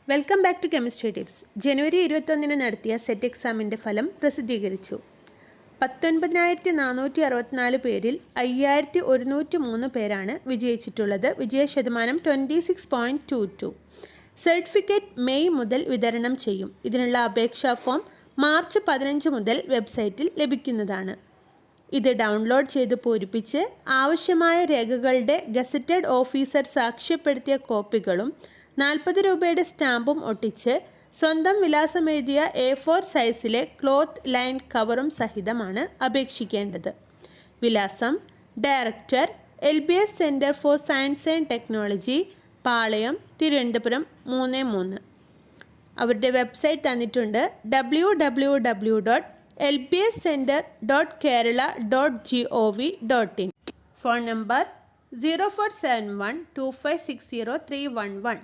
Welcome back to chemistry tips. ജനുവരി 21 നടത്തിയ set എക്സാമിൻ്റെ ഫലം പ്രസിദ്ധീകരിച്ചു. 19,464 പേരിൽ 5,103 പേരാണ് വിജയിച്ചിട്ടുള്ളത്. വിജയശതമാനം 26.22. സർട്ടിഫിക്കറ്റ് മെയ് മുതൽ വിതരണം ചെയ്യും. ഇതിനുള്ള അപേക്ഷാ ഫോം മാർച്ച് 15 മുതൽ വെബ്സൈറ്റിൽ ലഭിക്കുന്നതാണ്. ഇത് ഡൗൺലോഡ് ചെയ്ത് പൂരിപ്പിച്ച് ആവശ്യമായ രേഖകളുടെ ഗസറ്റഡ് ഓഫീസർ സാക്ഷ്യപ്പെടുത്തിയ കോപ്പികളും 40 രൂപയുടെ സ്റ്റാമ്പും ഒട്ടിച്ച് സ്വന്തം വിലാസമെഴുതിയ A4 സൈസിലെ ക്ലോത്ത് ലൈൻ കവറും സഹിതമാണ് അപേക്ഷിക്കേണ്ടത്. വിലാസം: director, LBS centre for science and technology, Palayam, Thiruvananthapuram 33. അവരുടെ വെബ്സൈറ്റ് തന്നിട്ടുണ്ട്: www.lbscenter.kerala.gov.in. Phone number 04712560 311.